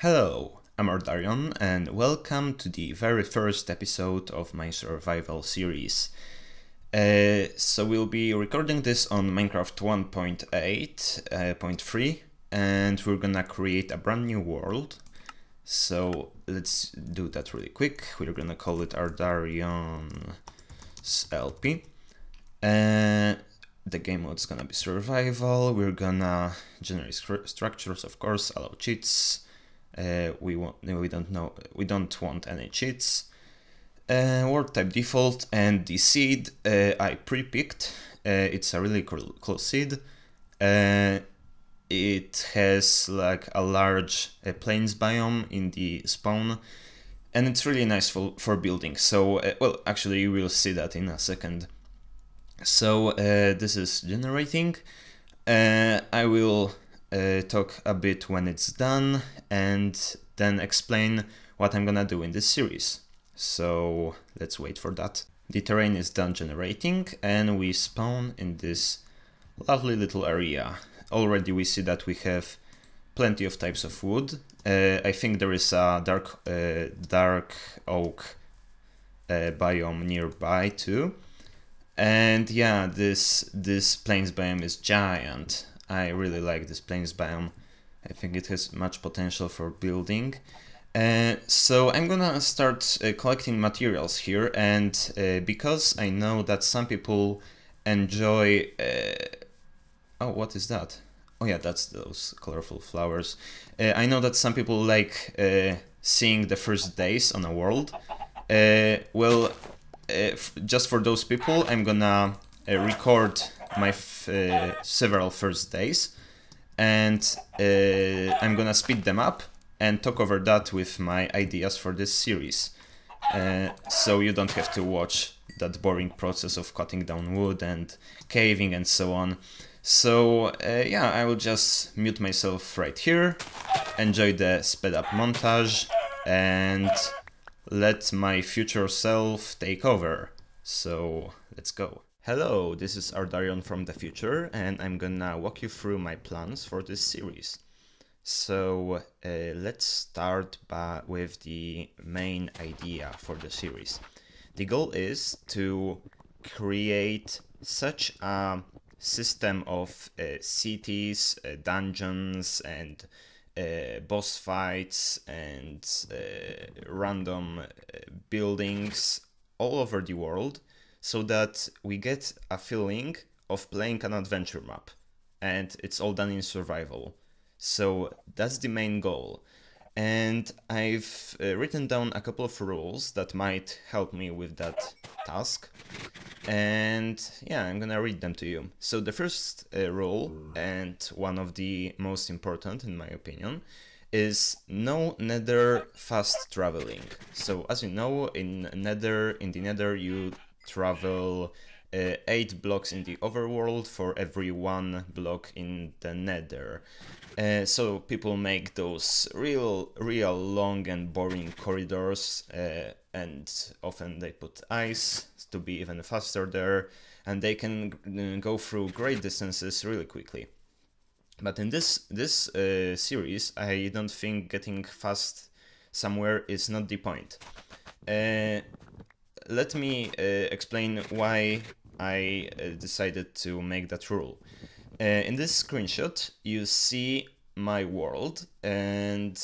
Hello, I'm Ardarion and welcome to the very first episode of my survival series. So we'll be recording this on Minecraft 1.8.3 and we're gonna create a brand new world. So let's do that really quick. We're gonna call it Ardarion LP. The game mode's gonna be survival. We're gonna generate structures, of course, allow cheats. We don't want any cheats. Word type default, and the seed I pre-picked. It's a really cool seed. It has like a large plains biome in the spawn, and it's really nice for building. So, well, actually, you will see that in a second. So this is generating. I will talk a bit when it's done and then explain what I'm gonna do in this series. So let's wait for that. The terrain is done generating and we spawn in this lovely little area. Already we see that we have plenty of types of wood. I think there is a dark oak biome nearby too. And yeah, this plains biome is giant. I really like this plains biome. I think it has much potential for building. So I'm gonna start collecting materials here, and because I know that some people enjoy... Oh, what is that? Oh yeah, that's those colorful flowers. I know that some people like seeing the first days on a world. Well, just for those people, I'm gonna record my several first days, and I'm gonna speed them up and talk over that with my ideas for this series. So you don't have to watch that boring process of cutting down wood and caving and so on. So yeah, I will just mute myself right here, enjoy the sped up montage, and let my future self take over. So let's go. Hello, this is Ardarion from the future, and I'm gonna walk you through my plans for this series. So let's start with the main idea for the series. The goal is to create such a system of cities, dungeons, and boss fights and random buildings all over the world, so that we get a feeling of playing an adventure map, and it's all done in survival. So that's the main goal. And I've written down a couple of rules that might help me with that task. And yeah, I'm gonna read them to you. So the first rule, and one of the most important in my opinion, is no nether fast traveling. So as you know, in the nether you travel 8 blocks in the overworld for every 1 block in the nether. So people make those real long and boring corridors, and often they put ice to be even faster there, and they can go through great distances really quickly. But in this series, I don't think getting fast somewhere is not the point. Let me explain why I decided to make that rule. In this screenshot, you see my world, and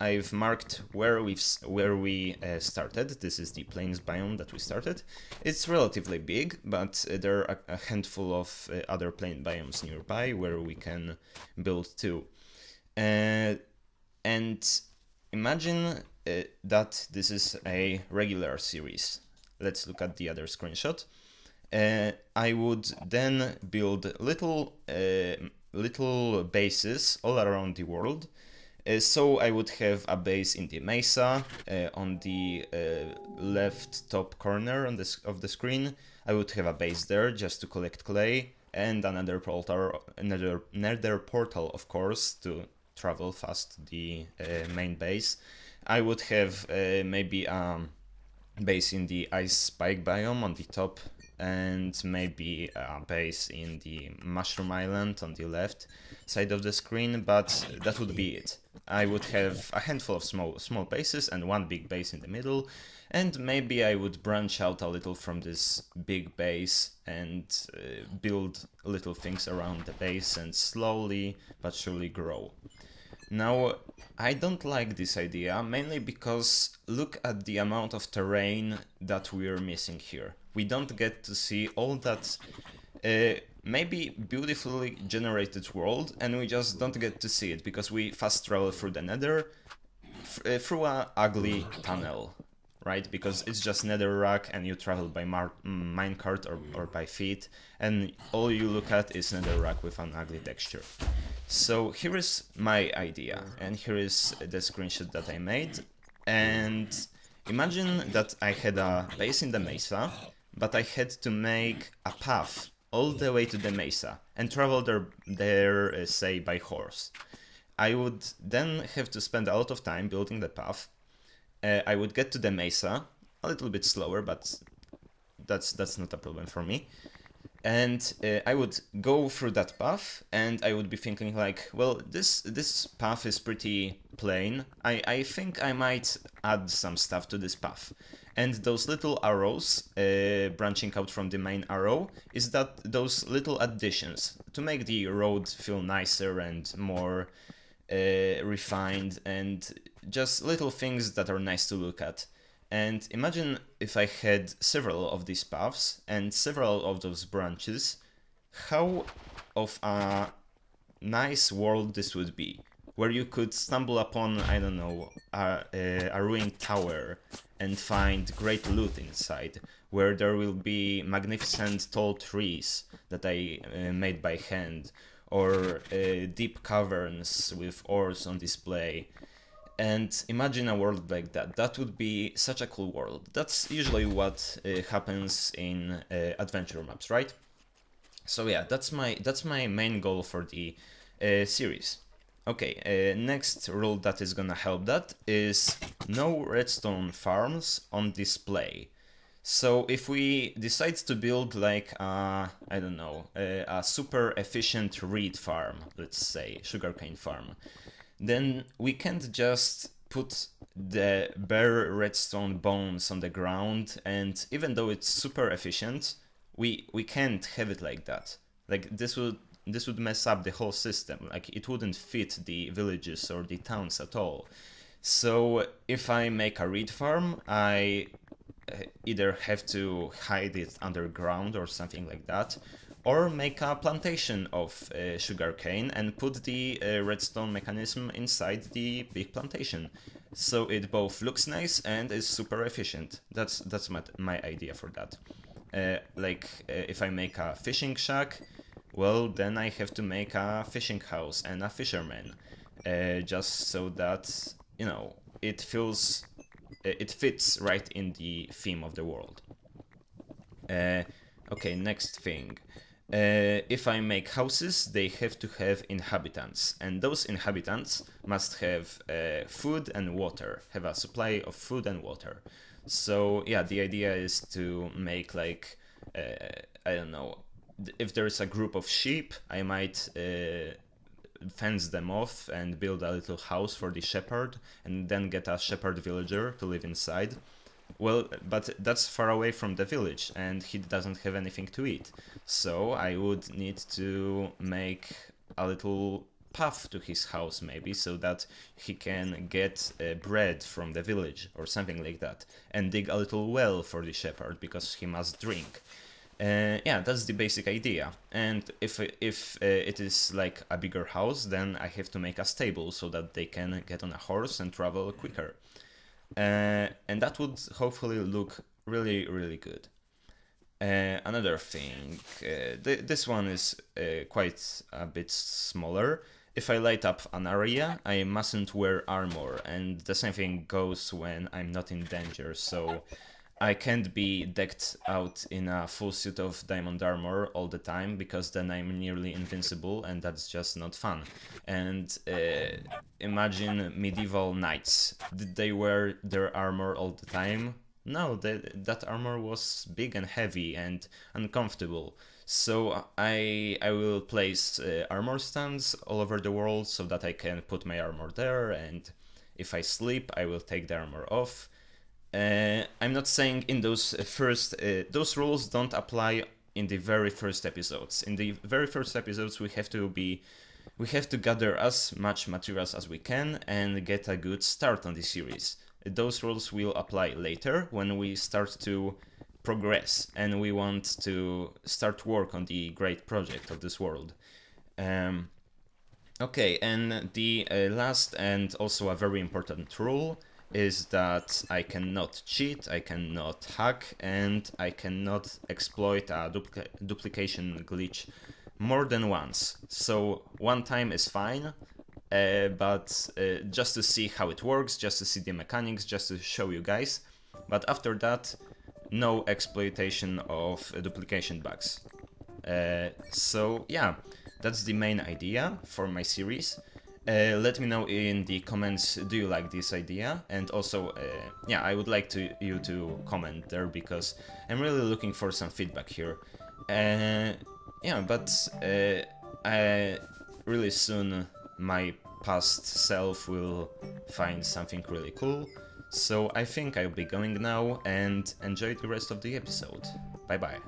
I've marked where we started. This is the plains biome that we started. It's relatively big, but there are a handful of other plain biomes nearby where we can build too. And imagine that this is a regular series. Let's look at the other screenshot. I would then build little bases all around the world. So I would have a base in the mesa on the left top corner of the screen. I would have a base there just to collect clay, and another portal, nether portal, of course, to travel fast to the main base. I would have maybe a base in the ice spike biome on the top and maybe a base in the Mushroom Island on the left side of the screen, but that would be it. I would have a handful of small bases and one big base in the middle, and maybe I would branch out a little from this big base and build little things around the base and slowly but surely grow. Now, I don't like this idea, mainly because look at the amount of terrain that we're missing here. We don't get to see all that maybe beautifully generated world, and we just don't get to see it because we fast travel through the nether through a ugly tunnel, right? Because it's just netherrack and you travel by minecart or by feet, and all you look at is netherrack with an ugly texture. So here is my idea, and here is the screenshot that I made. And imagine that I had a base in the mesa, but I had to make a path all the way to the mesa and travel there say by horse. I would then have to spend a lot of time building the path. I would get to the mesa a little bit slower, but that's not a problem for me. And I would go through that path, and I would be thinking like, well, this path is pretty plain. I think I might add some stuff to this path. And those little arrows branching out from the main arrow is those little additions to make the road feel nicer and more refined, and just little things that are nice to look at. And imagine if I had several of these paths and several of those branches, how of a nice world this would be, where you could stumble upon, I don't know, a ruined tower and find great loot inside, where there will be magnificent tall trees that I made by hand, or deep caverns with ores on display. And imagine a world like that. That would be such a cool world. That's usually what happens in adventure maps, right? So yeah, that's my main goal for the series. Okay, next rule that is gonna help that is no redstone farms on display. So if we decide to build like I don't know, a super efficient reed farm, let's say sugarcane farm, then we can't just put the bare redstone bones on the ground, and even though it's super efficient, we can't have it like that. Like this would mess up the whole system. Like it wouldn't fit the villages or the towns at all. So if I make a reed farm, I either have to hide it underground or something like that, or make a plantation of sugarcane and put the redstone mechanism inside the big plantation, so it both looks nice and is super efficient. That's my idea for that. If I make a fishing shack, well, then I have to make a fishing house and a fisherman, just so that, you know, it fits right in the theme of the world. Okay, next thing. If I make houses, they have to have inhabitants, and those inhabitants must have food and water, have a supply of food and water. So yeah, the idea is to make like, I don't know, if there's a group of sheep, I might fence them off and build a little house for the shepherd, and then get a shepherd villager to live inside. Well, but that's far away from the village, and he doesn't have anything to eat. So I would need to make a little path to his house, maybe, so that he can get bread from the village, or something like that. And dig a little well for the shepherd, because he must drink. Yeah, that's the basic idea. And if it is like a bigger house, then I have to make a stable, so that they can get on a horse and travel quicker. And that would hopefully look really, really good. Another thing, this one is quite a bit smaller. If I light up an area, I mustn't wear armor, and the same thing goes when I'm not in danger, so I can't be decked out in a full suit of diamond armor all the time, because then I'm nearly invincible, and that's just not fun. And imagine medieval knights. Did they wear their armor all the time? no, that armor was big and heavy and uncomfortable. So I will place armor stands all over the world so that I can put my armor there, and if I sleep, I will take the armor off. I'm not saying in those those rules don't apply in the very first episodes. In the very first episodes, we have to gather as much materials as we can and get a good start on the series. Those rules will apply later when we start to progress and we want to start work on the great project of this world. Okay, and the last and also a very important rule is that I cannot cheat, I cannot hack, and I cannot exploit a duplication glitch more than once. So one time is fine, but just to see how it works, just to see the mechanics, just to show you guys. But after that, no exploitation of duplication bugs. So yeah, that's the main idea for my series. Let me know in the comments, do you like this idea? And also, yeah, I would like you to comment there, because I'm really looking for some feedback here. Yeah, but really soon my past self will find something really cool. So I think I'll be going now, and enjoy the rest of the episode. Bye bye.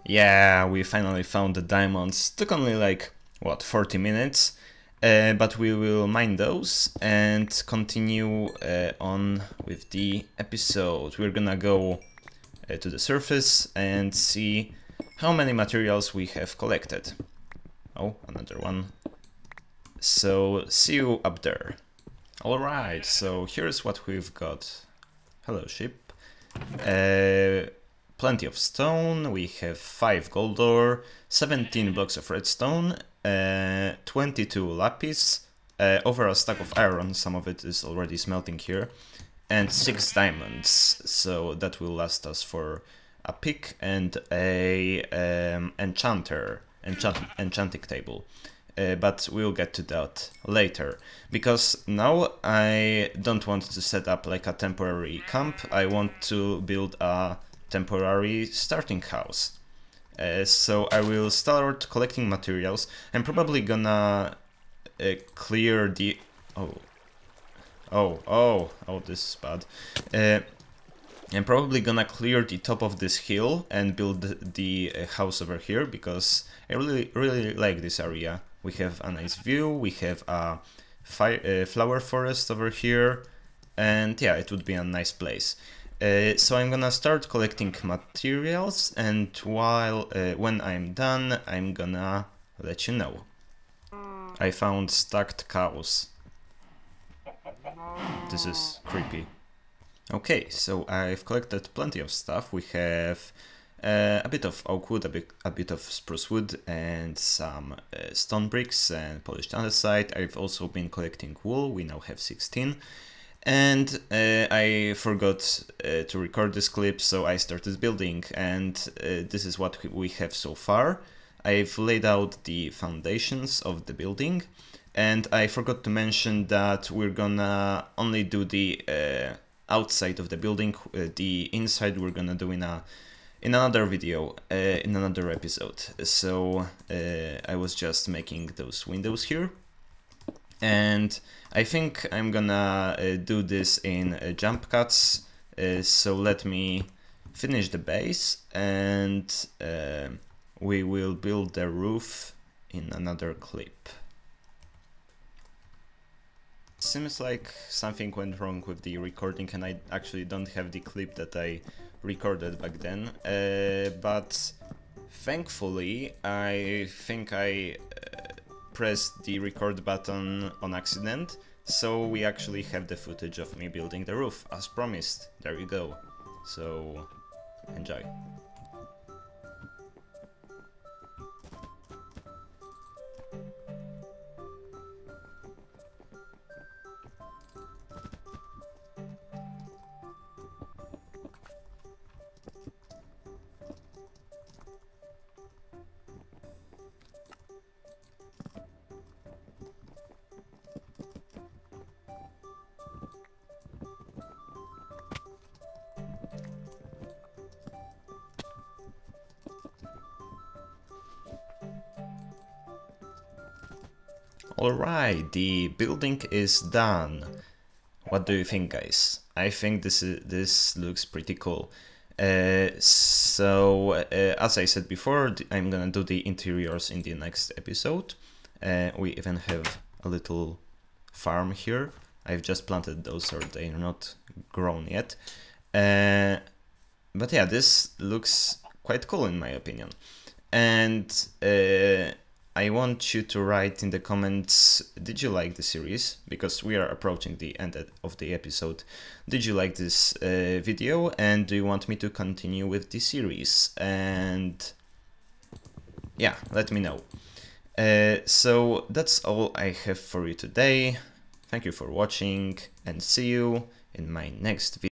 Yeah, we finally found the diamonds. Took only like, what, 40 minutes? But we will mine those and continue on with the episode. We're gonna go to the surface and see how many materials we have collected. Oh, another one. So, see you up there. Alright, so here's what we've got. Hello, ship. Plenty of stone, we have 5 gold ore, 17 blocks of redstone, 22 lapis, over a stack of iron, some of it is already smelting here, and 6 diamonds, so that will last us for a pick and a enchanting table. But we'll get to that later, because now I don't want to set up like a temporary camp, I want to build a temporary starting house. So I will start collecting materials. I'm probably gonna clear the... Oh, this is bad. I'm probably gonna clear the top of this hill and build the house over here, because I really like this area. We have a nice view, we have a flower forest over here, and yeah, it would be a nice place. So I'm gonna start collecting materials, and when I'm done, I'm gonna let you know. I found stacked cows. This is creepy. Okay, so I've collected plenty of stuff. We have a bit of oak wood, a bit of spruce wood, and some stone bricks and polished andesite. I've also been collecting wool. We now have 16. And I forgot to record this clip, so I started building, and this is what we have so far. I've laid out the foundations of the building, and I forgot to mention that we're gonna only do the outside of the building. The inside we're gonna do in another video, in another episode. So I was just making those windows here. And I think I'm gonna do this in jump cuts, so let me finish the base, and we will build the roof in another clip. Seems like something went wrong with the recording, and I actually don't have the clip that I recorded back then, but thankfully I think I pressed the record button on accident, So we actually have the footage of me building the roof, as promised. There you go. So enjoy. Alright, the building is done. What do you think, guys? I think this looks pretty cool. As I said before, I'm gonna do the interiors in the next episode. We even have a little farm here. I've just planted those, or they're not grown yet. But yeah, this looks quite cool in my opinion. And I want you to write in the comments, did you like the series? Because we are approaching the end of the episode. Did you like this video, and do you want me to continue with the series? And yeah, let me know. So that's all I have for you today. Thank you for watching, and see you in my next video.